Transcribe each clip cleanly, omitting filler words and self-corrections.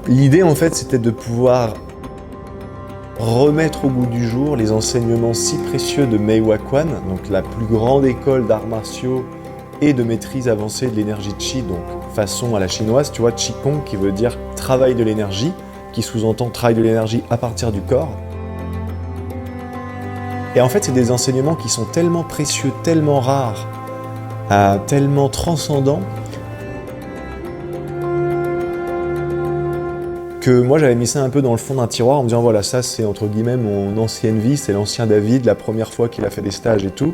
L'idée, en fait, c'était de pouvoir remettre au goût du jour les enseignements si précieux de Mei Wakwan, donc la plus grande école d'arts martiaux et de maîtrise avancée de l'énergie Qi, donc façon à la chinoise, tu vois, Qigong qui veut dire travail de l'énergie, qui sous-entend travail de l'énergie à partir du corps. Et en fait, c'est des enseignements qui sont tellement précieux, tellement rares, tellement transcendants, que moi j'avais mis ça un peu dans le fond d'un tiroir en me disant voilà, ça c'est entre guillemets mon ancienne vie, c'est l'ancien David, la première fois qu'il a fait des stages et tout.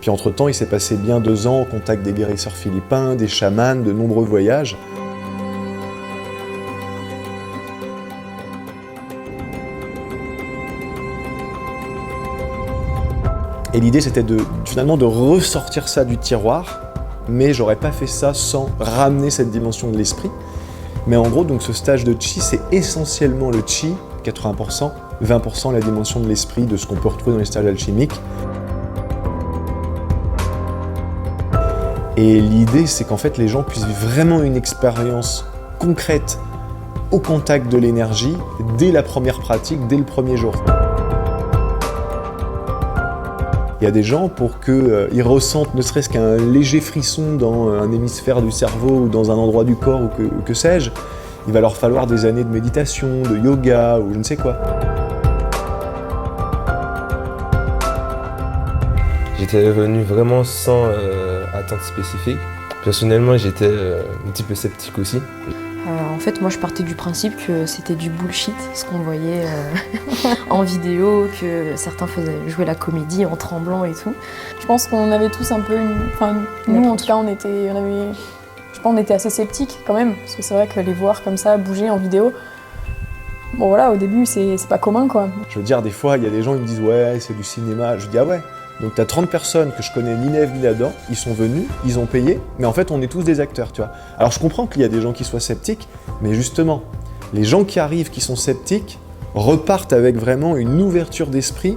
Puis entre-temps, il s'est passé bien 2 ans au contact des guérisseurs philippins, des chamans, de nombreux voyages. Et l'idée c'était finalement de ressortir ça du tiroir, mais j'aurais pas fait ça sans ramener cette dimension de l'esprit. Mais en gros, donc ce stage de Qi, c'est essentiellement le Qi, 80%, 20% la dimension de l'esprit, de ce qu'on peut retrouver dans les stages alchimiques. Et l'idée, c'est qu'en fait, les gens puissent vivre vraiment une expérience concrète au contact de l'énergie dès la première pratique, dès le premier jour. Il y a des gens, pour qu'ils ressentent ne serait-ce qu'un léger frisson dans un hémisphère du cerveau ou dans un endroit du corps ou que sais-je, il va leur falloir des années de méditation, de yoga ou je ne sais quoi. J'étais venu vraiment sans attente spécifique. Personnellement, j'étais un petit peu sceptique aussi. En fait, moi, je partais du principe que c'était du bullshit, ce qu'on voyait en vidéo, que certains faisaient jouer la comédie en tremblant et tout. Je pense qu'on avait tous un peu nous, en tout cas, on était assez sceptiques quand même, parce que c'est vrai que les voir comme ça bouger en vidéo, bon voilà, au début, c'est pas commun, quoi. Je veux dire, des fois, il y a des gens qui me disent « Ouais, c'est du cinéma ». Je dis « Ah ouais ». Donc t'as 30 personnes que je connais ni Nève ni là-dedans, ils sont venus, ils ont payé, mais en fait on est tous des acteurs, tu vois. Alors je comprends qu'il y a des gens qui soient sceptiques, mais justement, les gens qui arrivent qui sont sceptiques repartent avec vraiment une ouverture d'esprit,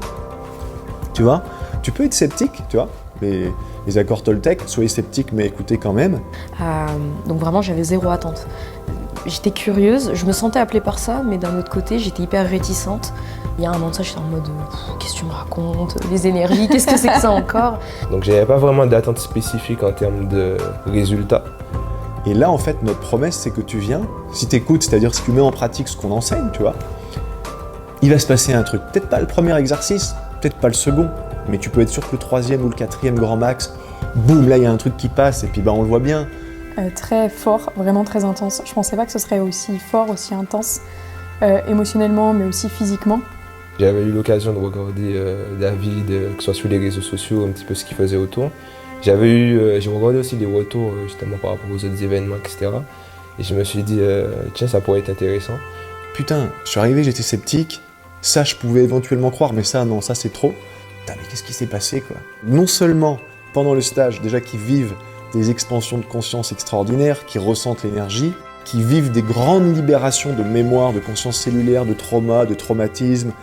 tu vois. Tu peux être sceptique, tu vois, mais les accords Toltec, soyez sceptiques mais écoutez quand même. Donc vraiment j'avais zéro attente. J'étais curieuse, je me sentais appelée par ça, mais d'un autre côté j'étais hyper réticente. Il y a un an de ça, j'étais en mode qu'est-ce que tu me racontes, les énergies, qu'est-ce que c'est que ça encore? Donc j'avais pas vraiment d'attente spécifique en termes de résultats. Et là en fait notre promesse c'est que tu viens, si t'écoutes, c'est-à-dire si tu mets en pratique ce qu'on enseigne, tu vois, il va se passer un truc. Peut-être pas le premier exercice, peut-être pas le second, mais tu peux être sûr que le 3e ou le 4e grand max, boum, là il y a un truc qui passe et puis on le voit bien. Très fort, vraiment très intense. Je pensais pas que ce serait aussi fort, aussi intense, émotionnellement mais aussi physiquement. J'avais eu l'occasion de regarder David, que ce soit sur les réseaux sociaux, un petit peu ce qu'il faisait autour. J'ai regardé aussi des retours justement par rapport aux autres événements, etc. Et je me suis dit, tiens, ça pourrait être intéressant. Putain, je suis arrivé, j'étais sceptique, ça je pouvais éventuellement croire, mais ça non, ça c'est trop. Putain, mais qu'est-ce qui s'est passé quoi? Non seulement pendant le stage, déjà qu'ils vivent des expansions de conscience extraordinaires, qui ressentent l'énergie, qui vivent des grandes libérations de mémoire, de conscience cellulaire, de trauma, de traumatisme,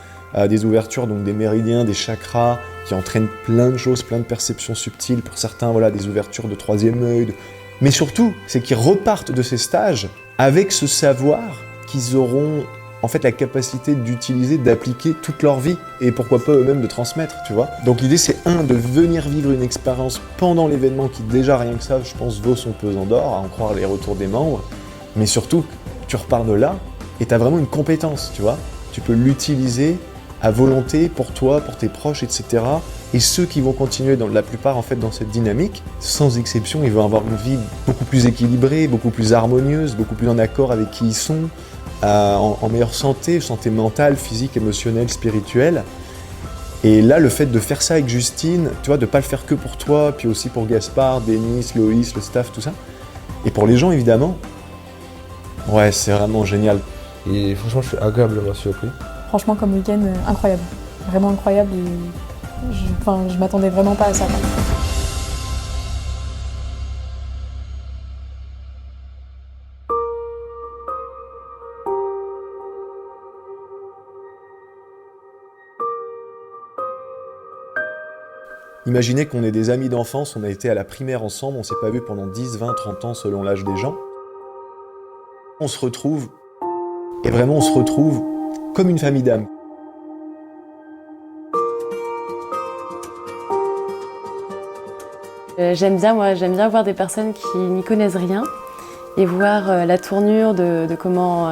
des ouvertures, donc des méridiens, des chakras, qui entraînent plein de choses, plein de perceptions subtiles, pour certains, voilà, des ouvertures de 3e œil. Mais surtout, c'est qu'ils repartent de ces stages avec ce savoir qu'ils auront en fait la capacité d'utiliser, d'appliquer toute leur vie, et pourquoi pas eux-mêmes de transmettre, tu vois. Donc l'idée c'est de venir vivre une expérience pendant l'événement qui déjà rien que ça, je pense, vaut son pesant d'or, à en croire les retours des membres, mais surtout, tu repars de là, et t'as vraiment une compétence, tu vois. Tu peux l'utiliser à volonté pour toi, pour tes proches, etc. Et ceux qui vont continuer, la plupart en fait, dans cette dynamique, sans exception, ils vont avoir une vie beaucoup plus équilibrée, beaucoup plus harmonieuse, beaucoup plus en accord avec qui ils sont, en meilleure santé mentale, physique, émotionnelle, spirituelle. Et là, le fait de faire ça avec Justine, tu vois, de pas le faire que pour toi, puis aussi pour Gaspard, Denis, Loïs, le staff, tout ça. Et pour les gens, évidemment, ouais, c'est vraiment génial. Et franchement, je suis agréablement surpris. Franchement, comme week-end, incroyable. Vraiment incroyable et je m'attendais vraiment pas à ça. Imaginez qu'on est des amis d'enfance, on a été à la primaire ensemble, on s'est pas vus pendant 10, 20, 30 ans selon l'âge des gens. On se retrouve Et vraiment, on se retrouve comme une famille d'âmes. J'aime bien voir des personnes qui n'y connaissent rien et voir la tournure de comment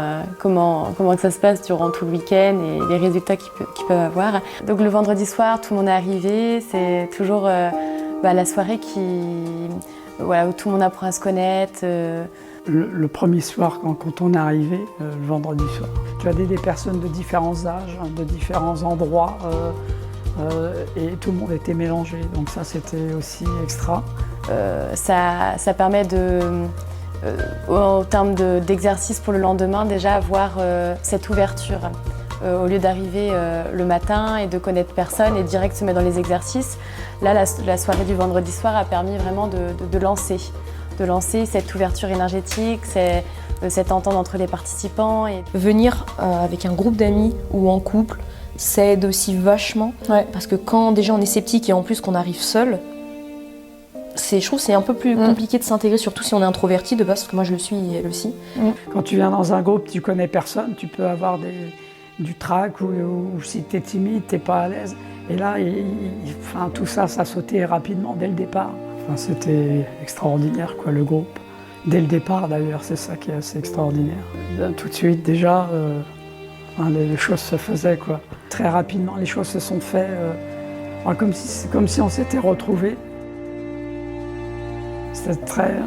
que ça se passe durant tout le week-end et les résultats qu'ils peuvent avoir. Donc le vendredi soir, tout le monde est arrivé, c'est toujours la soirée où tout le monde apprend à se connaître. Le premier soir, quand on est arrivé, le vendredi soir, tu as des personnes de différents âges, de différents endroits, et tout le monde était mélangé, donc ça c'était aussi extra. Ça permet en termes d'exercice pour le lendemain, déjà avoir cette ouverture. Au lieu d'arriver le matin et de connaître personne et direct se mettre dans les exercices, là la soirée du vendredi soir a permis vraiment de lancer cette ouverture énergétique, cette entente entre les participants. Et... Venir avec un groupe d'amis ou en couple, ça aide aussi vachement. Ouais. Parce que quand déjà on est sceptique et en plus qu'on arrive seul, je trouve que c'est un peu plus compliqué de s'intégrer, surtout si on est introverti de base, parce que moi je le suis et elle aussi. Quand tu viens dans un groupe, tu connais personne, tu peux avoir du trac ou si tu es timide, tu n'es pas à l'aise. Et là, tout ça sautait rapidement dès le départ. C'était extraordinaire, quoi, le groupe. Dès le départ, d'ailleurs, c'est ça qui est assez extraordinaire. Tout de suite, déjà, les choses se faisaient, quoi. Très rapidement, les choses se sont faites comme si on s'était retrouvés.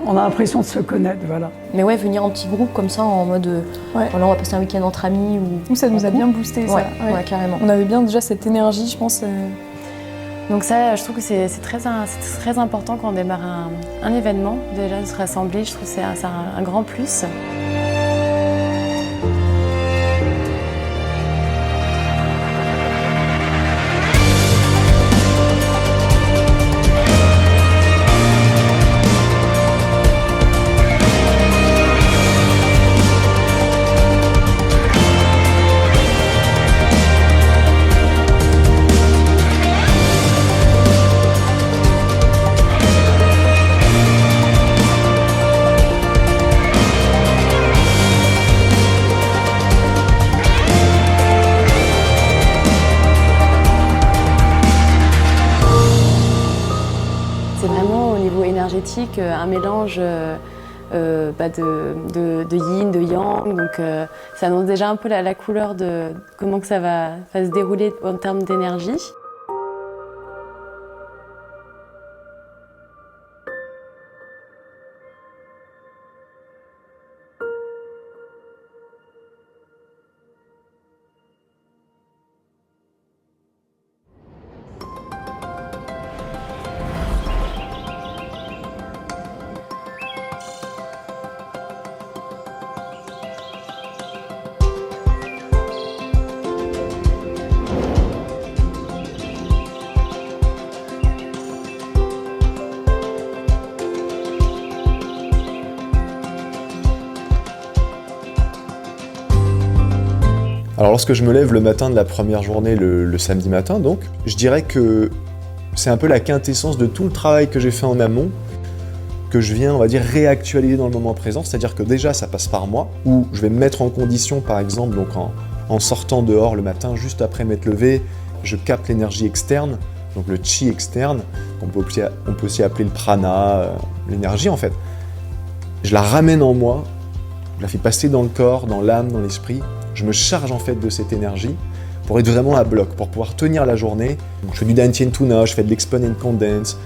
On a l'impression de se connaître, voilà. Mais ouais, venir en petit groupe comme ça, en mode voilà, on va passer un week-end entre amis ou... Nous, ça nous a bien boosté, ça. Ouais, carrément. On avait bien déjà cette énergie, je pense. Donc ça, je trouve que c'est très important quand on démarre un événement, déjà de se rassembler. Je trouve que c'est un grand plus. C'est vraiment au niveau énergétique un mélange de yin, de yang. Donc ça annonce déjà un peu la couleur de comment que ça va se dérouler en termes d'énergie. Alors lorsque je me lève le matin de la première journée, le samedi matin donc, je dirais que c'est un peu la quintessence de tout le travail que j'ai fait en amont, que je viens, on va dire, réactualiser dans le moment présent, c'est-à-dire que déjà ça passe par moi, où je vais me mettre en condition par exemple, donc en sortant dehors le matin, juste après m'être levé, je capte l'énergie externe, donc le chi externe, on peut aussi appeler le prana, l'énergie en fait. Je la ramène en moi, je la fais passer dans le corps, dans l'âme, dans l'esprit. Je me charge en fait de cette énergie pour être vraiment à bloc, pour pouvoir tenir la journée. Donc, je fais du Dantian Tuna, je fais de l'Expand and Condense,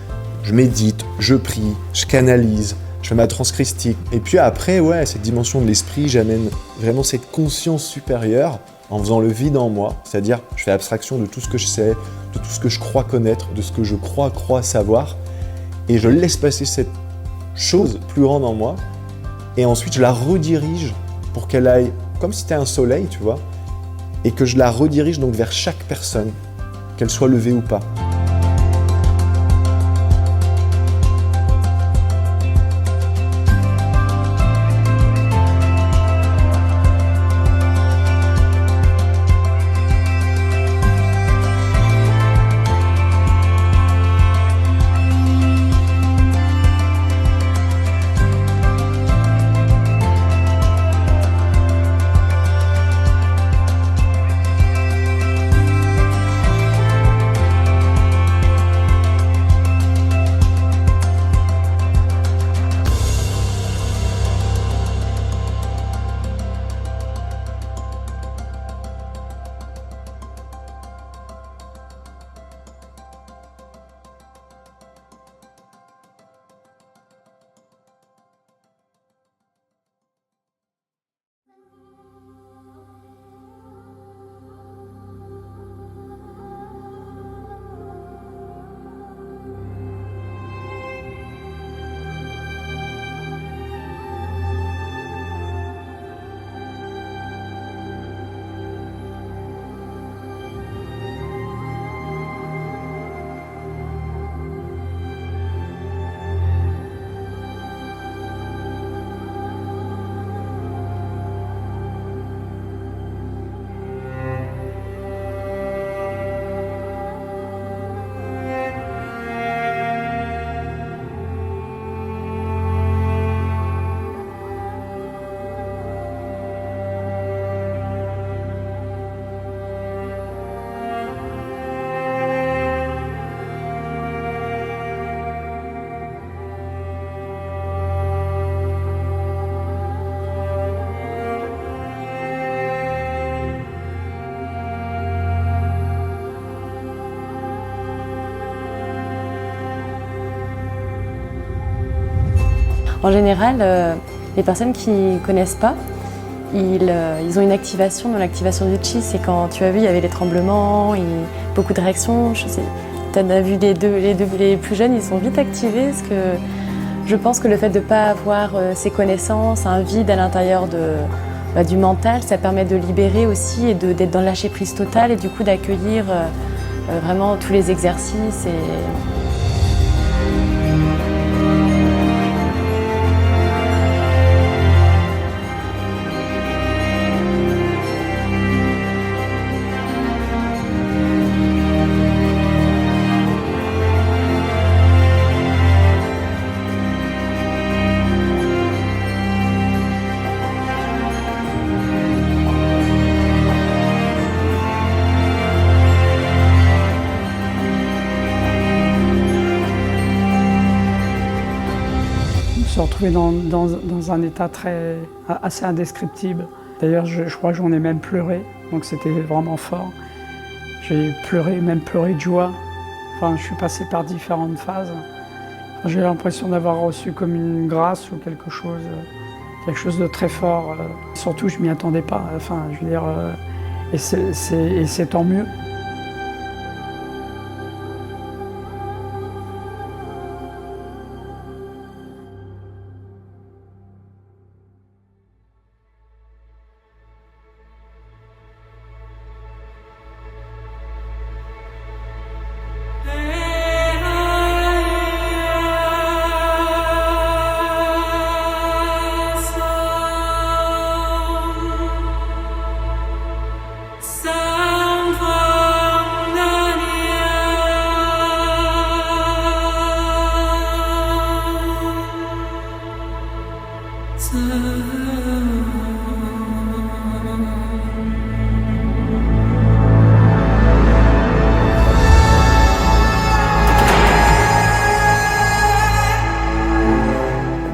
je médite, je prie, je canalise, je fais ma transchristique. Et puis après, ouais, cette dimension de l'esprit, j'amène vraiment cette conscience supérieure en faisant le vide en moi, c'est-à-dire je fais abstraction de tout ce que je sais, de tout ce que je crois connaître, de ce que je crois savoir, et je laisse passer cette chose plus grande en moi, et ensuite je la redirige pour qu'elle aille comme si c'était un soleil, tu vois, et que je la redirige donc vers chaque personne, qu'elle soit levée ou pas. En général, les personnes qui ne connaissent pas, ils ont une activation. Dans l'activation du chi, c'est quand tu as vu, il y avait les tremblements, beaucoup de réactions. Tu en as vu les plus jeunes, ils sont vite activés parce que je pense que le fait de ne pas avoir ces connaissances, un vide à l'intérieur du mental, ça permet de libérer aussi et d'être dans le lâcher prise total et du coup d'accueillir vraiment tous les exercices. Je me suis retrouvé dans un état assez indescriptible. D'ailleurs, je crois que j'en ai même pleuré, donc c'était vraiment fort. J'ai pleuré, même pleuré de joie. Enfin, je suis passé par différentes phases. J'ai l'impression d'avoir reçu comme une grâce ou quelque chose de très fort. Surtout, je ne m'y attendais pas. Enfin, je veux dire, et c'est tant mieux.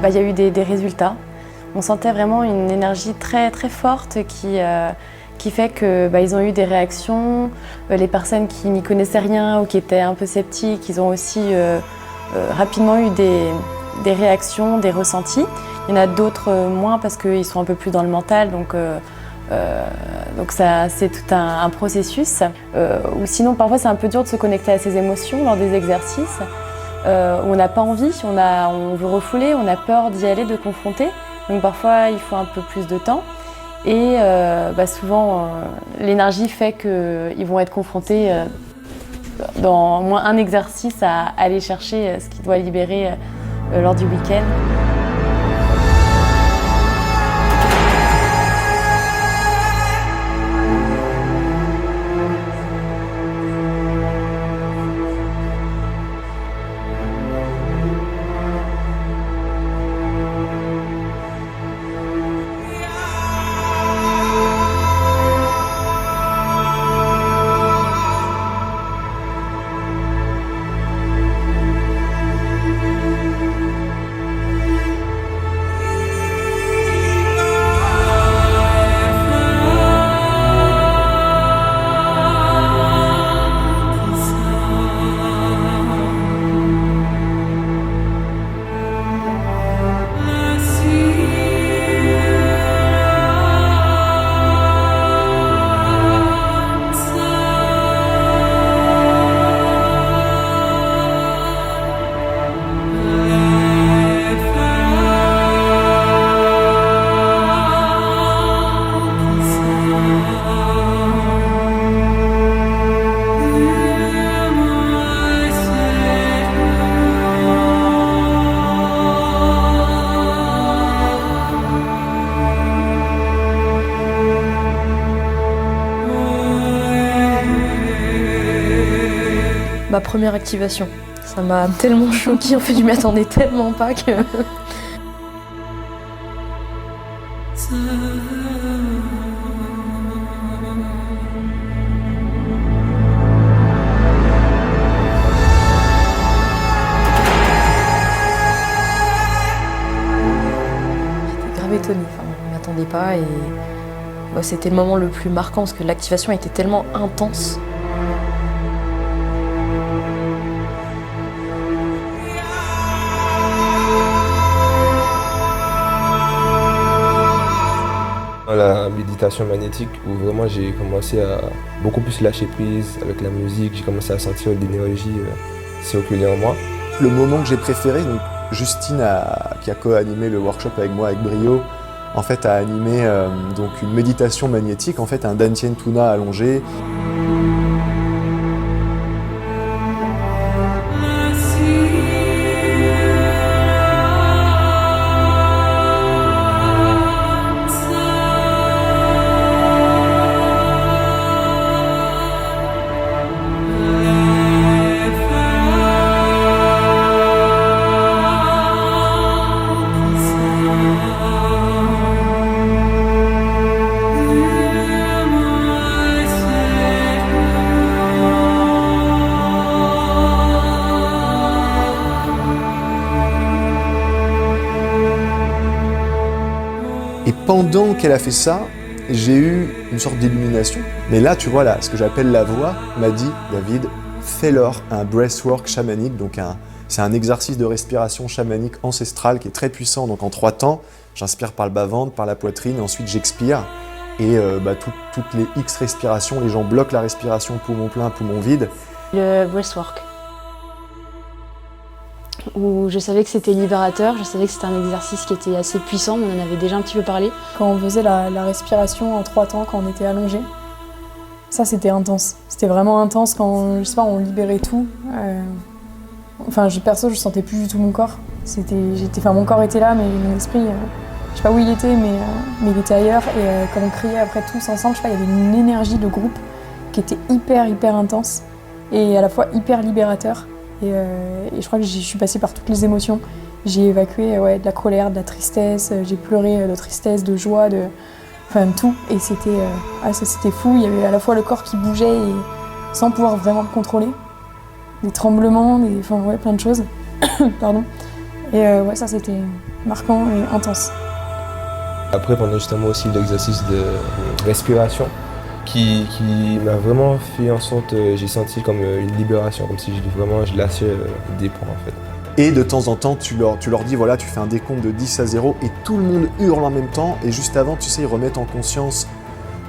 Il y a eu des résultats. On sentait vraiment une énergie très très forte qui fait que ils ont eu des réactions. Les personnes qui n'y connaissaient rien ou qui étaient un peu sceptiques, ils ont aussi rapidement eu des réactions, des ressentis. Il y en a d'autres moins parce qu'ils sont un peu plus dans le mental, donc ça c'est tout un processus. Ou sinon parfois c'est un peu dur de se connecter à ses émotions lors des exercices. On n'a pas envie, on veut refouler, on a peur d'y aller, de confronter. Donc parfois il faut un peu plus de temps. Et souvent l'énergie fait qu'ils vont être confrontés dans au moins un exercice à aller chercher ce qu'ils doivent libérer lors du week-end. Ma première activation, ça m'a tellement choquée, en fait je m'y attendais tellement pas que... J'étais grave étonnée, je m'y attendais pas et c'était le moment le plus marquant parce que l'activation était tellement intense. la méditation magnétique où vraiment j'ai commencé à beaucoup plus lâcher prise avec la musique, j'ai commencé à sentir l'énergie circuler en moi. Le moment que j'ai préféré, donc Justine qui a co-animé le workshop avec moi, avec brio, en fait a animé donc une méditation magnétique, en fait un Dantian Tuna allongé. Et pendant qu'elle a fait ça, j'ai eu une sorte d'illumination. Mais là, tu vois, là, ce que j'appelle la voix m'a dit, David, fais-leur un breathwork chamanique. Donc c'est un exercice de respiration chamanique ancestrale qui est très puissant. Donc en 3 temps, j'inspire par le bas-ventre, par la poitrine, et ensuite j'expire. Et toutes les X respirations, les gens bloquent la respiration, poumon plein, poumon vide. Le breathwork, où je savais que c'était libérateur, je savais que c'était un exercice qui était assez puissant, on en avait déjà un petit peu parlé. Quand on faisait la respiration en 3 temps, quand on était allongé, ça c'était intense. C'était vraiment intense quand, je sais pas, on libérait tout. Perso, je sentais plus du tout mon corps. Mon corps était là, mais mon esprit, je sais pas où il était, mais il était ailleurs. Et quand on criait après tous ensemble, je sais pas, il y avait une énergie de groupe qui était hyper intense et à la fois hyper libérateur. Et je crois que je suis passée par toutes les émotions. J'ai évacué de la colère, de la tristesse, j'ai pleuré de tristesse, de joie, de tout. Et c'était fou. Il y avait à la fois le corps qui bougeait et sans pouvoir vraiment le contrôler. Des tremblements, plein de choses. Pardon. Et ça c'était marquant et intense. Après, pendant justement aussi l'exercice de respiration, qui m'a vraiment fait en sorte, j'ai senti comme une libération, comme si je lâchais des points en fait. Et de temps en temps, tu leur dis, voilà, tu fais un décompte de 10 à 0 et tout le monde hurle en même temps. Et juste avant, tu sais, ils remettent en conscience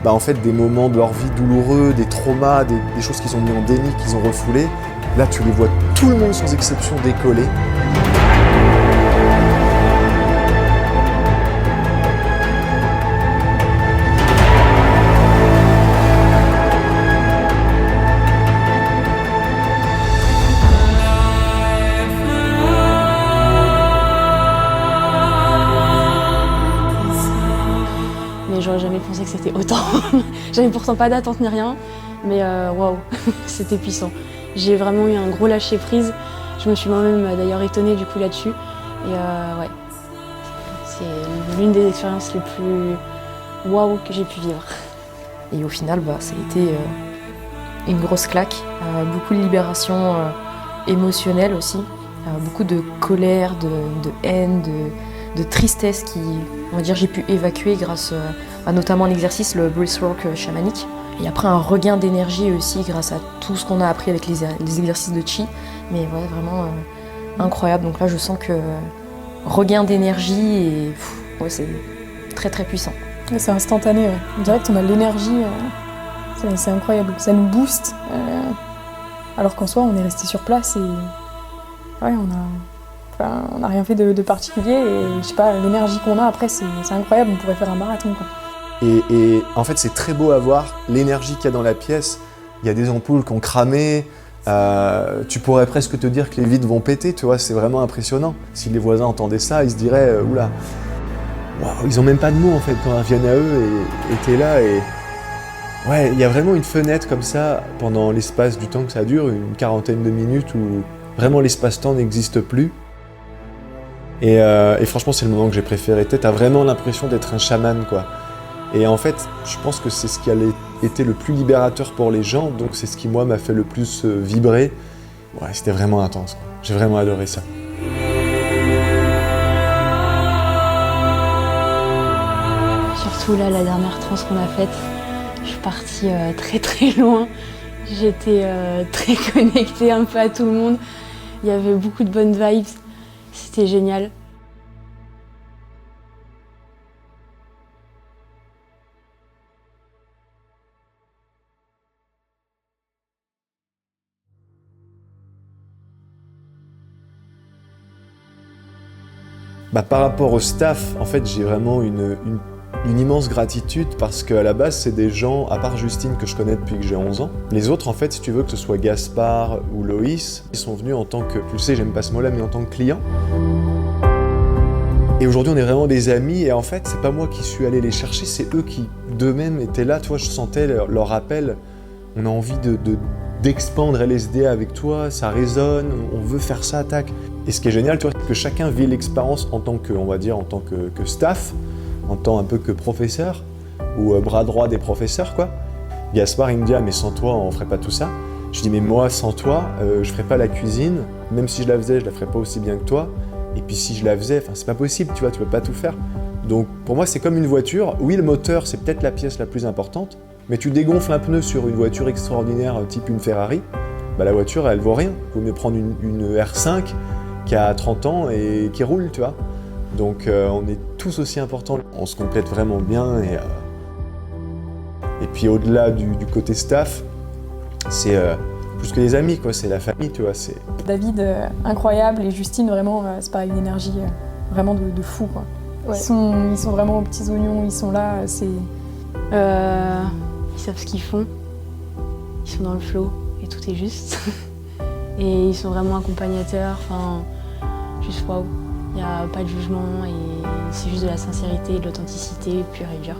en fait, des moments de leur vie douloureux, des traumas, des choses qu'ils ont mis en déni, qu'ils ont refoulées. Là, tu les vois tout le monde sans exception décoller. J'aurais jamais pensé que c'était autant. J'avais pourtant pas d'attente ni rien, mais waouh, c'était puissant. J'ai vraiment eu un gros lâcher prise. Je me suis moi-même d'ailleurs étonnée du coup là-dessus. Et ouais, c'est l'une des expériences les plus waouh que j'ai pu vivre. Et au final, ça a été une grosse claque. Beaucoup de libération émotionnelle aussi. Beaucoup de colère, de haine, de tristesse qui, on va dire, j'ai pu évacuer grâce à notamment l'exercice, le breathwork chamanique. Et après un regain d'énergie aussi grâce à tout ce qu'on a appris avec les exercices de chi. Mais ouais, vraiment incroyable. Donc là, je sens que regain d'énergie et c'est très très puissant. Ouais, c'est instantané, ouais. On dirait qu'on a l'énergie, c'est incroyable. Ça nous booste, alors qu'en soi, on est resté sur place et ouais, on n'a rien fait de particulier et je sais pas, l'énergie qu'on a après, c'est incroyable, on pourrait faire un marathon, quoi. Et en fait, c'est très beau à voir l'énergie qu'il y a dans la pièce. Il y a des ampoules qui ont cramé. Tu pourrais presque te dire que les vitres vont péter, tu vois, c'est vraiment impressionnant. Si les voisins entendaient ça, ils se diraient oula, wow, ils ont même pas de mots en fait quand ils viennent à eux et t'es là et ouais, il y a vraiment une fenêtre comme ça pendant l'espace du temps que ça dure, une 40aine de minutes où vraiment l'espace-temps n'existe plus. Et franchement, c'est le moment que j'ai préféré. T'as vraiment l'impression d'être un chaman, quoi. Et en fait, je pense que c'est ce qui a été le plus libérateur pour les gens, donc c'est ce qui, moi, m'a fait le plus vibrer. Ouais, c'était vraiment intense, quoi. J'ai vraiment adoré ça. Surtout là, la dernière transe qu'on a faite, je suis partie très très loin. J'étais très connectée un peu à tout le monde. Il y avait beaucoup de bonnes vibes. C'était génial. Par rapport au staff, en fait, j'ai vraiment une immense gratitude parce qu'à la base, c'est des gens, à part Justine, que je connais depuis que j'ai 11 ans. Les autres, en fait, si tu veux, que ce soit Gaspard ou Loïs, ils sont venus en tant que, tu le sais, j'aime pas ce mot-là, mais en tant que clients. Et aujourd'hui, on est vraiment des amis et en fait, c'est pas moi qui suis allé les chercher, c'est eux qui, d'eux-mêmes, étaient là. Tu vois, je sentais leur appel. On a envie d'expandre LSD avec toi, ça résonne, on veut faire ça, tac. Et ce qui est génial, tu vois, c'est que chacun vit l'expérience en tant que, on va dire, en tant que staff, en tant un peu que professeur, ou bras droit des professeurs, quoi. Gaspard, il me dit, ah, mais sans toi, on ferait pas tout ça. Je dis, mais moi, sans toi, je ferais pas la cuisine, même si je la faisais, je la ferais pas aussi bien que toi. Et puis si je la faisais, c'est pas possible, tu vois, tu peux pas tout faire. Donc pour moi, c'est comme une voiture. Oui, le moteur, c'est peut-être la pièce la plus importante, mais tu dégonfles un pneu sur une voiture extraordinaire, type une Ferrari, la voiture, elle vaut rien. Il vaut mieux prendre une R5 qui a 30 ans et qui roule, tu vois. Donc on est tous aussi importants. On se complète vraiment bien. Et puis au-delà du côté staff, c'est plus que les amis, quoi. C'est la famille, tu vois. David, incroyable, et Justine, vraiment, c'est pareil, une énergie vraiment de fou, quoi. Ouais. Ils sont vraiment aux petits oignons, ils sont là, c'est... Ils savent ce qu'ils font, ils sont dans le flow et tout est juste. Et ils sont vraiment accompagnateurs, enfin, juste waouh. Il n'y a pas de jugement et c'est juste de la sincérité et de l'authenticité pure et dure.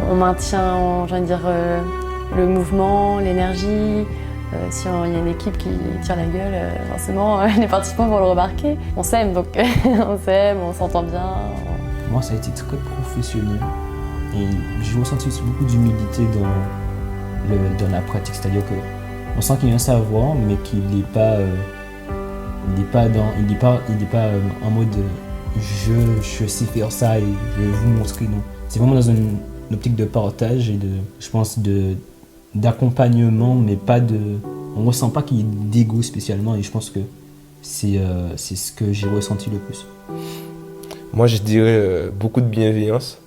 On maintient, j'ai envie de dire, le mouvement, l'énergie. Si il y a une équipe qui tire la gueule, forcément, les participants vont le remarquer. On s'aime, donc on s'aime, on s'entend bien. Pour moi, ça a été très professionnel. Et j'ai ressenti aussi beaucoup d'humilité dans la pratique. C'est-à-dire qu'on sent qu'il y a un savoir, mais qu'il n'est pas, en mode je sais faire ça et je vais vous montrer. Non. C'est vraiment dans une optique de partage et je pense, d'accompagnement, mais pas de... On ne ressent pas qu'il y ait d'ego spécialement et je pense que c'est ce que j'ai ressenti le plus. Moi, je dirais beaucoup de bienveillance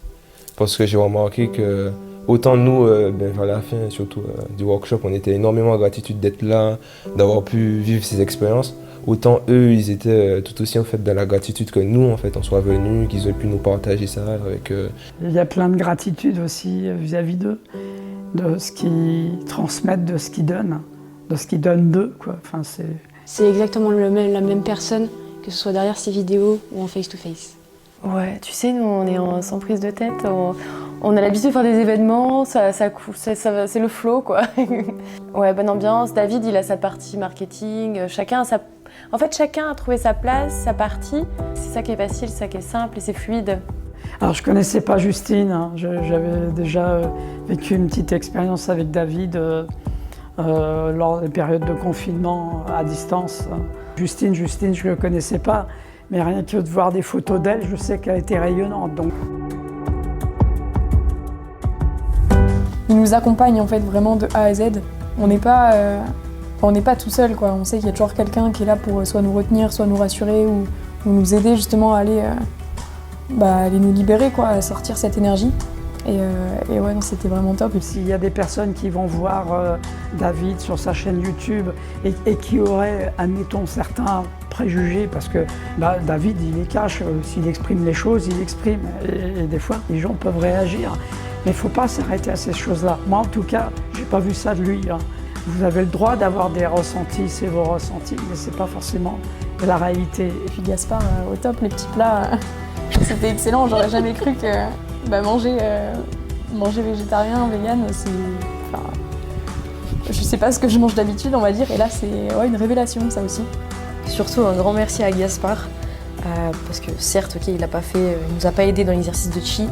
parce que j'ai remarqué que autant nous, vers la fin surtout du workshop, on était énormément en gratitude d'être là, d'avoir pu vivre ces expériences. Autant eux, ils étaient tout aussi en fait dans la gratitude que nous, en fait, on soit venus, qu'ils aient pu nous partager ça avec eux. Il y a plein de gratitude aussi vis-à-vis d'eux, de ce qu'ils transmettent, de ce qu'ils donnent, de ce qu'ils donnent d'eux, quoi. Enfin, c'est exactement la même personne, que ce soit derrière ces vidéos ou en face-to-face. Ouais, tu sais, nous, on est sans prise de tête. On a l'habitude de faire des événements, c'est le flow, quoi. Ouais, bonne ambiance. David, il a sa partie marketing. Chacun a trouvé sa place, sa partie. C'est ça qui est facile, c'est ça qui est simple et c'est fluide. Alors, je connaissais pas Justine, hein. J'avais déjà vécu une petite expérience avec David lors des périodes de confinement à distance. Justine, je ne le connaissais pas, mais rien que de voir des photos d'elle, je sais qu'elle était rayonnante. Donc. Il nous accompagne en fait vraiment de A à Z. On n'est pas tout seul, quoi. On sait qu'il y a toujours quelqu'un qui est là pour soit nous retenir, soit nous rassurer ou nous aider justement à aller nous libérer, quoi, à sortir cette énergie. Et ouais, non, c'était vraiment top. Et s'il y a des personnes qui vont voir David sur sa chaîne YouTube et qui auraient, admettons, certains préjugés, parce que David, il les cache, s'il exprime les choses, il exprime. Et des fois, les gens peuvent réagir. Mais il ne faut pas s'arrêter à ces choses-là. Moi, en tout cas, j'ai pas vu ça de lui, hein. Vous avez le droit d'avoir des ressentis, c'est vos ressentis, mais c'est pas forcément la réalité. Et puis Gaspard, au top, les petits plats, c'était excellent. J'aurais jamais cru que manger végétarien, vegan, c'est... Enfin, je sais pas ce que je mange d'habitude, on va dire, et là, c'est une révélation, ça aussi. Surtout un grand merci à Gaspard, parce que certes, il nous a pas aidé dans l'exercice de chi,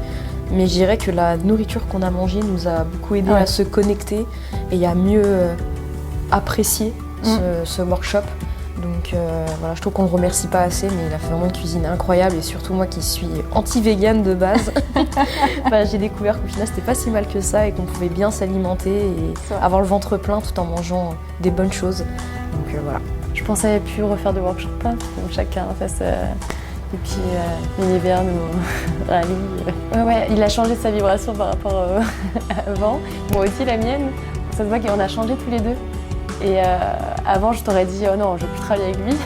mais je dirais que la nourriture qu'on a mangée nous a beaucoup aidé à se connecter et à mieux apprécier ce workshop. Donc voilà, je trouve qu'on ne le remercie pas assez, mais il a fait vraiment une cuisine incroyable et surtout moi qui suis anti-végane de base, j'ai découvert qu'au final c'était pas si mal que ça et qu'on pouvait bien s'alimenter et avoir le ventre plein tout en mangeant des bonnes choses. Donc voilà. Je pensais plus refaire de workshop, donc chacun fasse des petits mini-vernes ou rallye. Ouais, il a changé sa vibration par rapport à avant. Moi aussi la mienne, ça se voit qu'on a changé tous les deux. Et avant je t'aurais dit oh non, je veux plus travailler avec lui.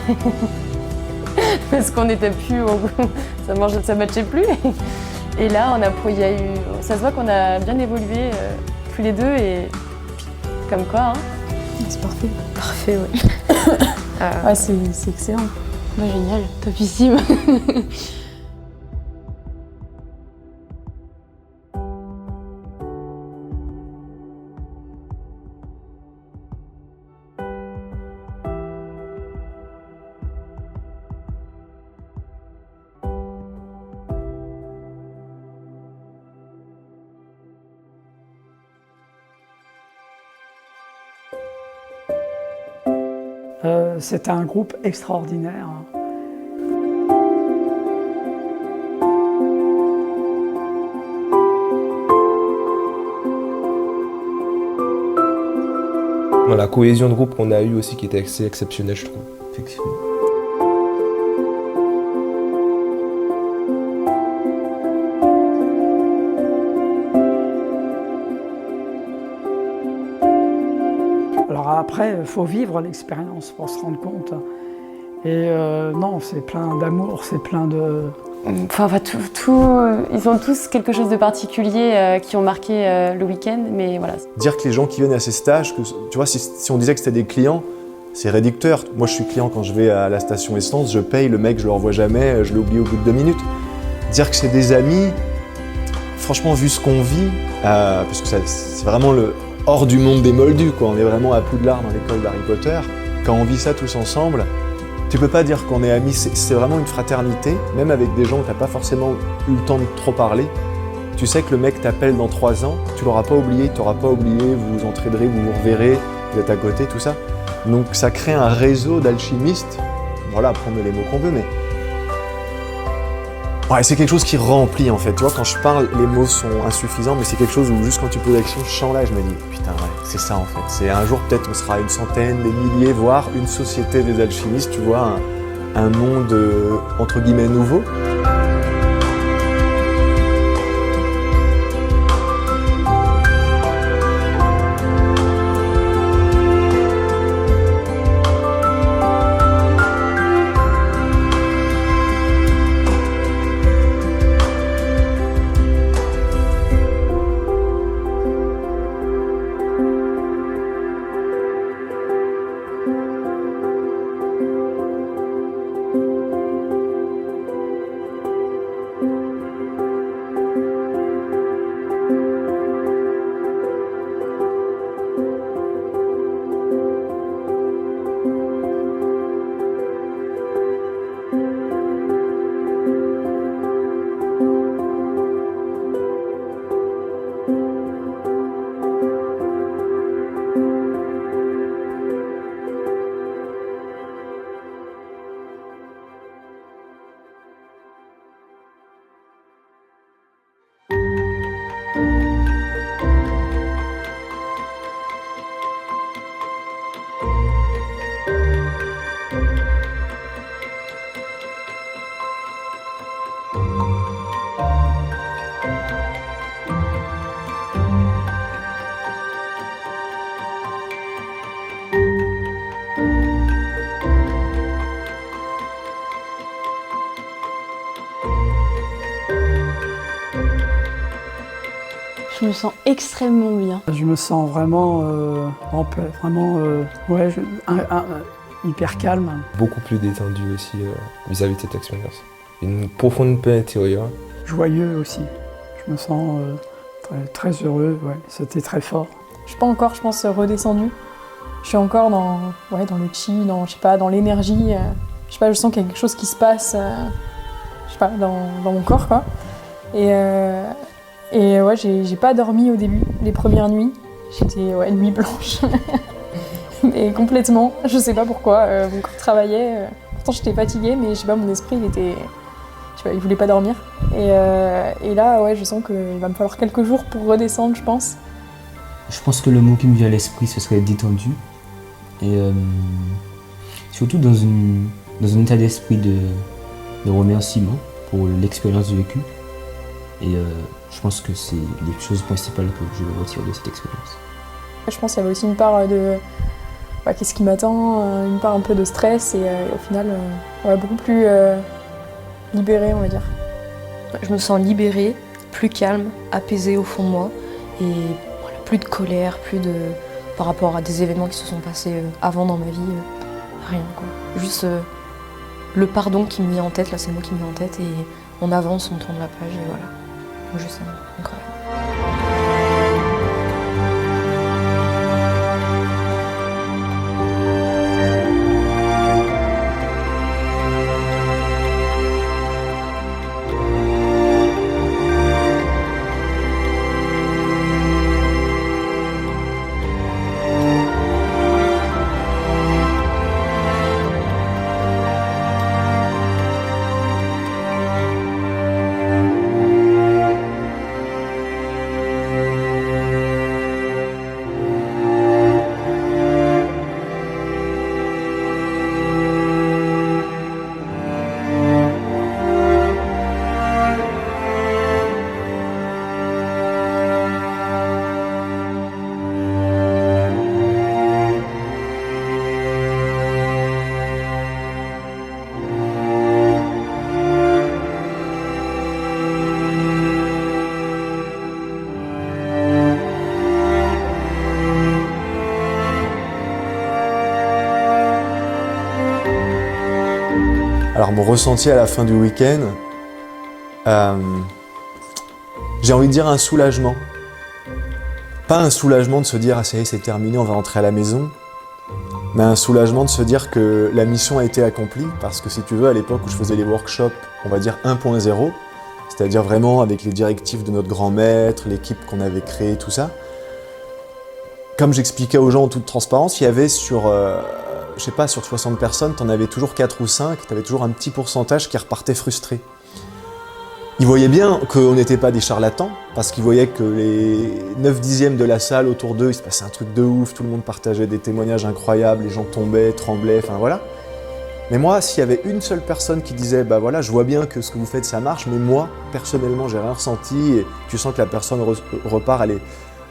Parce qu'on n'était plus ça matchait plus. Et là ça se voit qu'on a bien évolué tous les deux et comme quoi. Hein. C'est parfait. Parfait, oui. Ouais, c'est excellent. Bah, génial, topissime. C'était un groupe extraordinaire. La cohésion de groupe qu'on a eue aussi qui était assez exceptionnelle, je trouve. Effectivement. Alors après, il faut vivre l'expérience pour se rendre compte. Et non, c'est plein d'amour, c'est plein de... Enfin, ils ont tous quelque chose de particulier qui ont marqué le week-end, mais voilà. Dire que les gens qui viennent à ces stages, tu vois, si on disait que c'était des clients, c'est réducteur. Moi, je suis client quand je vais à la station essence, je paye, le mec, je le revois jamais, je l'oublie au bout de 2 minutes. Dire que c'est des amis, franchement, vu ce qu'on vit, parce que c'est vraiment le hors du monde des Moldus, quoi. On est vraiment à Poudlard dans l'école d'Harry Potter. Quand on vit ça tous ensemble, tu peux pas dire qu'on est amis, c'est vraiment une fraternité, même avec des gens où t'as pas forcément eu le temps de trop parler. Tu sais que le mec t'appelle dans 3 ans, tu l'auras pas oublié, il t'aura pas oublié, vous vous entraiderez, vous vous reverrez, vous êtes à côté, tout ça. Donc ça crée un réseau d'alchimistes, voilà, après on met les mots qu'on veut, mais... Ouais, c'est quelque chose qui remplit en fait, tu vois, quand je parle, les mots sont insuffisants, mais c'est quelque chose où juste quand tu poses l'action, je sens là, je me dis, putain ouais, c'est ça en fait. C'est un jour peut-être on sera une centaine, des milliers, voire une société des alchimistes, tu vois, un monde entre guillemets nouveau. Je me sens extrêmement bien. Je me sens vraiment en paix, vraiment ouais, hyper calme. Beaucoup plus détendu aussi vis-à-vis de cette expérience. Une profonde paix intérieure. Joyeux aussi. Je me sens très heureux, ouais. C'était très fort. Je suis pas encore, je pense, redescendue. Je suis encore dans le chi, dans l'énergie. Je sais pas, je sens qu'il y a quelque chose qui se passe, je sais pas, dans mon corps, quoi. Et ouais, j'ai pas dormi au début, les premières nuits. J'étais nuit blanche. Et complètement, je sais pas pourquoi, mon corps travaillait. Pourtant j'étais fatiguée, mais je sais pas, mon esprit il voulait pas dormir. Et là, ouais, je sens qu'il va me falloir quelques jours pour redescendre, je pense. Je pense que le mot qui me vient à l'esprit, ce serait détendu. Et surtout dans un état d'esprit de remerciement pour l'expérience vécue. Et je pense que c'est les choses principales que je retire de cette expérience. Je pense qu'il y avait aussi une part de qu'est-ce qui m'attend, une part un peu de stress et au final beaucoup plus libérée, on va dire. Je me sens libérée, plus calme, apaisée au fond de moi et voilà, plus de colère, par rapport à des événements qui se sont passés avant dans ma vie, rien quoi. Juste le pardon qui me vient en tête, là c'est le mot qui me vient en tête et on avance, on tourne la page et voilà. Donc juste incroyable. Alors mon ressenti à la fin du week-end, j'ai envie de dire un soulagement. Pas un soulagement de se dire « ah ça y est, c'est terminé, on va rentrer à la maison », mais un soulagement de se dire que la mission a été accomplie, parce que si tu veux, à l'époque où je faisais les workshops, on va dire 1.0, c'est-à-dire vraiment avec les directives de notre grand maître, l'équipe qu'on avait créée, tout ça, comme j'expliquais aux gens en toute transparence, il y avait sur 60 personnes, t'en avais toujours 4 ou 5, t'avais toujours un petit pourcentage qui repartait frustré. Ils voyaient bien qu'on n'était pas des charlatans, parce qu'ils voyaient que les 9/10 de la salle autour d'eux, il se passait un truc de ouf, tout le monde partageait des témoignages incroyables, les gens tombaient, tremblaient, enfin voilà. Mais moi, s'il y avait une seule personne qui disait « bah voilà, je vois bien que ce que vous faites ça marche, mais moi, personnellement, j'ai rien ressenti » et tu sens que la personne repart,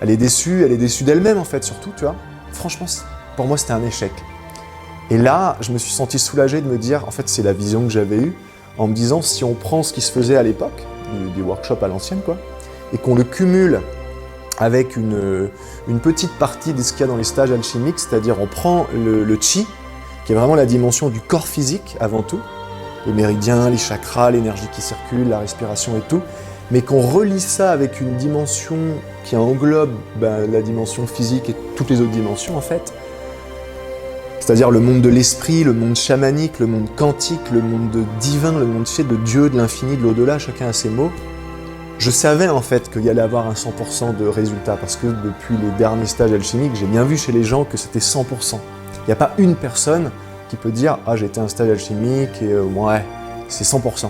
elle est déçue d'elle-même en fait, surtout, tu vois. Franchement, pour moi, c'était un échec. Et là, je me suis senti soulagé de me dire, en fait, c'est la vision que j'avais eue, en me disant, si on prend ce qui se faisait à l'époque, des workshops à l'ancienne, quoi, et qu'on le cumule avec une petite partie de ce qu'il y a dans les stages alchimiques, c'est-à-dire on prend le chi, qui est vraiment la dimension du corps physique avant tout, les méridiens, les chakras, l'énergie qui circule, la respiration et tout, mais qu'on relie ça avec une dimension qui englobe la dimension physique et toutes les autres dimensions en fait, c'est-à-dire le monde de l'esprit, le monde chamanique, le monde quantique, le monde divin, le monde fait de Dieu, de l'infini, de l'au-delà, chacun a ses mots. Je savais en fait qu'il y allait avoir un 100% de résultat parce que depuis les derniers stages alchimiques, j'ai bien vu chez les gens que c'était 100%. Il n'y a pas une personne qui peut dire « ah j'ai été à un stage alchimique et ouais, c'est 100%. »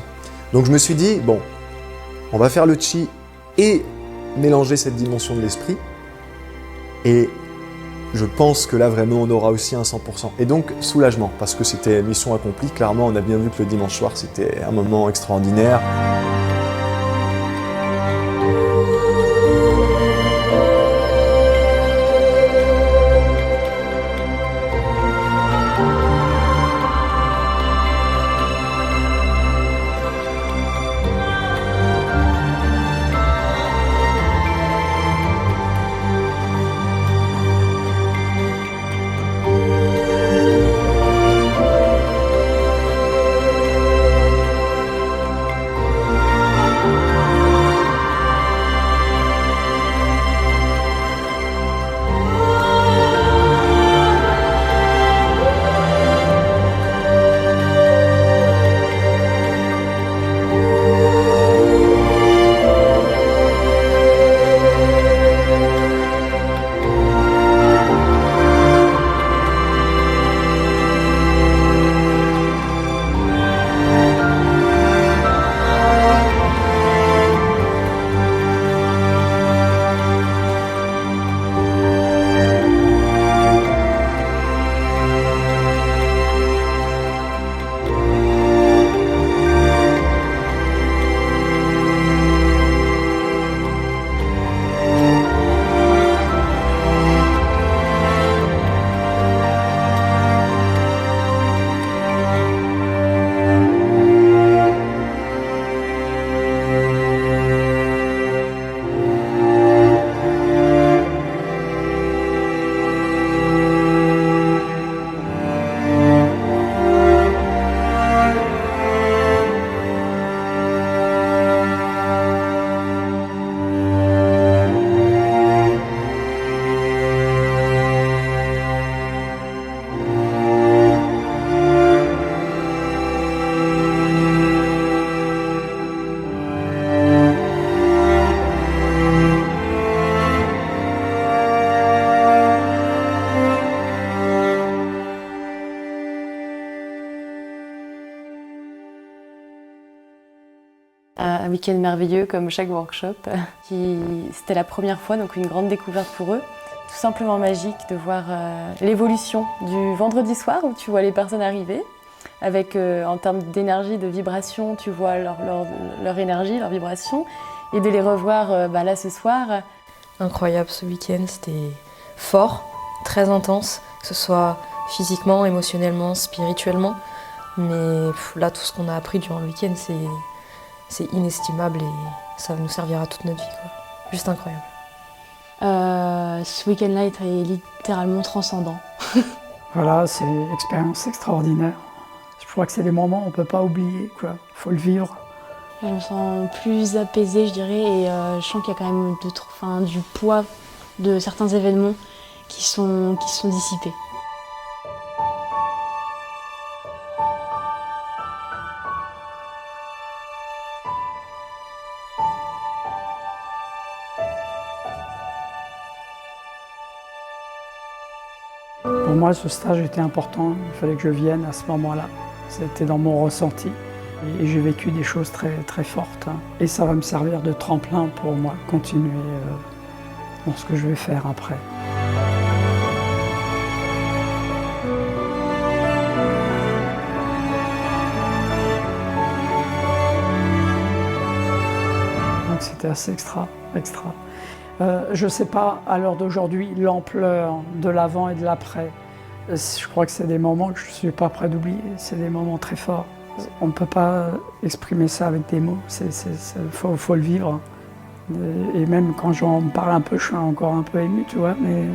Donc je me suis dit « bon, on va faire le chi et mélanger cette dimension de l'esprit et je pense que là vraiment on aura aussi un 100%. Et donc soulagement, parce que c'était mission accomplie, clairement on a bien vu que le dimanche soir c'était un moment extraordinaire. week-end merveilleux comme chaque workshop. C'était la première fois, donc une grande découverte pour eux. Tout simplement magique de voir l'évolution du vendredi soir où tu vois les personnes arriver. Avec, en termes d'énergie, de vibration, tu vois leur énergie, leur vibration. Et de les revoir là ce soir. Incroyable ce week-end, c'était fort, très intense, que ce soit physiquement, émotionnellement, spirituellement. Mais là, tout ce qu'on a appris durant le week-end, c'est inestimable et ça nous servira toute notre vie, quoi. Juste incroyable. Ce week-end-là est littéralement transcendant. Voilà, c'est une expérience extraordinaire. Je crois que c'est des moments qu'on ne peut pas oublier, quoi. Faut le vivre. Je me sens plus apaisée, je dirais, et je sens qu'il y a quand même du poids de certains événements qui sont dissipés. Pour moi, ce stage était important. Il fallait que je vienne à ce moment-là. C'était dans mon ressenti. Et j'ai vécu des choses très, très fortes. Et ça va me servir de tremplin pour moi, continuer dans ce que je vais faire après. Donc c'était assez extra. Je ne sais pas à l'heure d'aujourd'hui l'ampleur de l'avant et de l'après. Je crois que c'est des moments que je ne suis pas prêt d'oublier. C'est des moments très forts. On ne peut pas exprimer ça avec des mots, faut le vivre. Et même quand j'en parle un peu, je suis encore un peu ému, tu vois. Mais...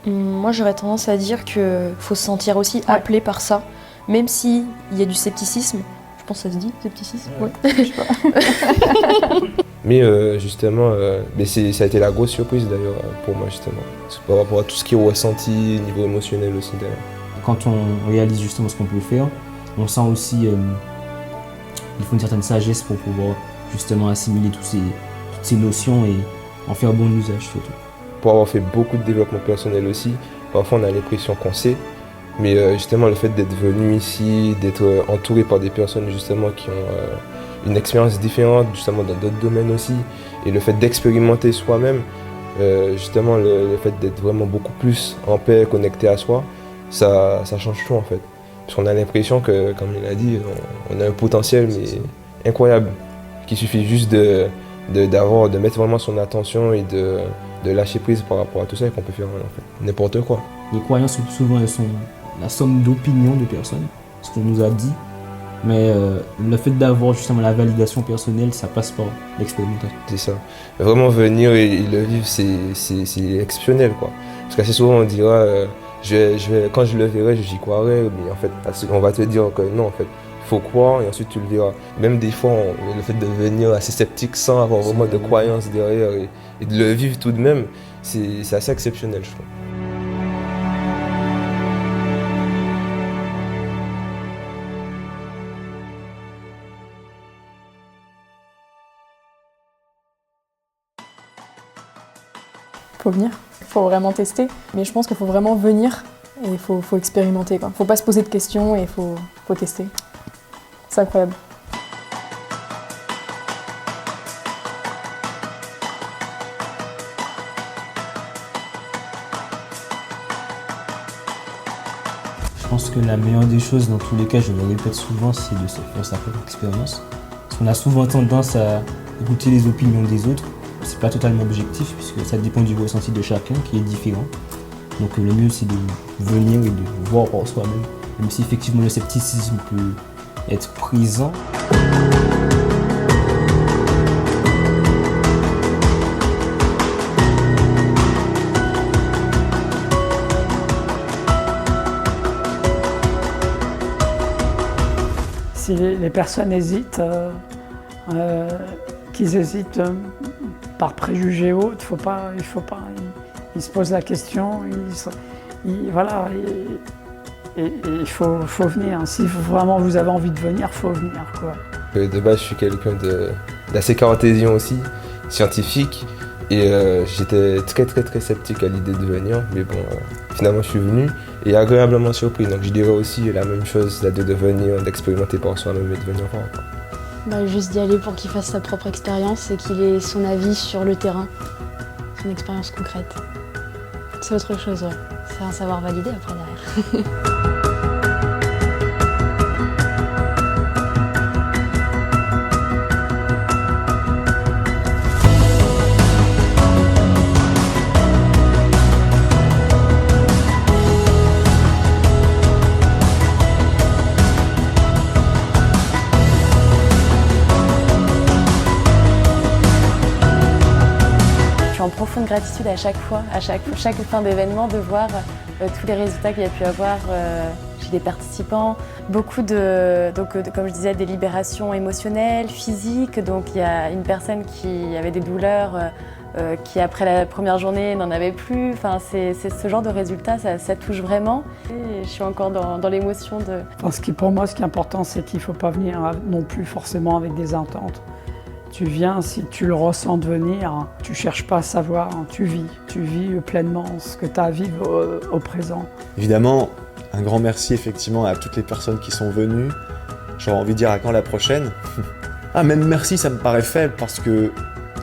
Moi, j'aurais tendance à dire qu'il faut se sentir aussi appelé par ça, même s'il y a du scepticisme. Je pense que ça se dit, scepticisme. Ouais. Je sais pas. Mais justement, ça a été la grosse surprise d'ailleurs pour moi justement. C'est par rapport à tout ce qui est ressenti, niveau émotionnel aussi d'ailleurs. Quand on réalise justement ce qu'on peut faire, on sent aussi il faut une certaine sagesse pour pouvoir justement assimiler toutes ces notions et en faire bon usage surtout. Pour avoir fait beaucoup de développement personnel aussi, parfois on a l'impression qu'on sait, mais justement le fait d'être venu ici, d'être entouré par des personnes justement qui ont une expérience différente justement dans d'autres domaines aussi, et le fait d'expérimenter soi-même, justement le fait d'être vraiment beaucoup plus en paix, connecté à soi, ça change tout en fait. Parce qu'on a l'impression que, comme il a dit, on a un potentiel mais incroyable, qu'il suffit juste de mettre vraiment son attention et de lâcher prise par rapport à tout ça et qu'on peut faire en fait n'importe quoi. Les croyances souvent elles sont la somme d'opinions de personnes, ce qu'on nous a dit, mais le fait d'avoir justement la validation personnelle, ça passe par l'expérimentation. C'est ça. Vraiment venir et le vivre, c'est exceptionnel quoi. Parce qu'assez souvent on dira quand je le verrai, j'y croirai, mais en fait, on va te dire que non, en fait, faut croire et ensuite tu le verras. Même des fois, le fait de venir assez sceptique sans avoir vraiment de croyance derrière et de le vivre tout de même, c'est assez exceptionnel, je trouve. Faut venir, faut vraiment tester, mais je pense qu'il faut vraiment venir et il faut expérimenter, quoi. Faut pas se poser de questions et faut tester. C'est incroyable. Je pense que la meilleure des choses, dans tous les cas, je le répète souvent, c'est de se faire sa propre expérience. Parce qu'on a souvent tendance à écouter les opinions des autres. C'est pas totalement objectif puisque ça dépend du ressenti de chacun qui est différent. Donc le mieux c'est de venir et de voir par soi-même, même si effectivement le scepticisme peut être présent. Si les personnes hésitent, qu'ils hésitent par préjugés ou autres, il faut pas. Ils se posent la question, voilà, et il faut venir. Si vraiment vous avez envie de venir, il faut venir, quoi. De base, je suis quelqu'un d'assez cartésien aussi, scientifique, et j'étais très sceptique à l'idée de venir, mais bon, finalement je suis venu et agréablement surpris. Donc je dirais aussi la même chose, de venir, d'expérimenter par soi-même et de venir voir. Juste d'y aller pour qu'il fasse sa propre expérience et qu'il ait son avis sur le terrain, son expérience concrète. C'est autre chose, ouais. C'est un savoir validé après derrière. En profonde gratitude à chaque fois, à chaque fin d'événement, de voir tous les résultats qu'il y a pu avoir chez les participants. Beaucoup comme je disais, des libérations émotionnelles, physiques. Donc il y a une personne qui avait des douleurs, qui après la première journée n'en avait plus. Enfin, c'est ce genre de résultats, ça touche vraiment. Et je suis encore dans l'émotion de... Pour moi, ce qui est important, c'est qu'il ne faut pas venir non plus forcément avec des attentes. Tu viens, si tu le ressens de venir, tu cherches pas à savoir, tu vis pleinement ce que tu as à vivre au présent. Évidemment, un grand merci effectivement à toutes les personnes qui sont venues. J'aurais envie de dire à quand la prochaine. Ah, même merci, ça me paraît faible parce que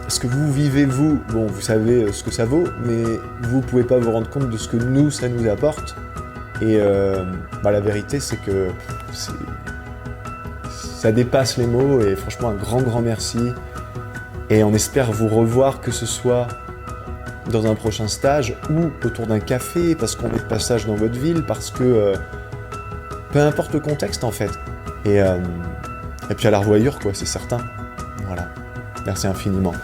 ce que vous vivez, vous savez ce que ça vaut, mais vous pouvez pas vous rendre compte de ce que nous, ça nous apporte. Et la vérité, c'est que ça dépasse les mots et franchement un grand merci. Et on espère vous revoir, que ce soit dans un prochain stage ou autour d'un café, parce qu'on est de passage dans votre ville, parce que peu importe le contexte en fait. Et puis à la revoyure quoi, c'est certain. Voilà. Merci infiniment.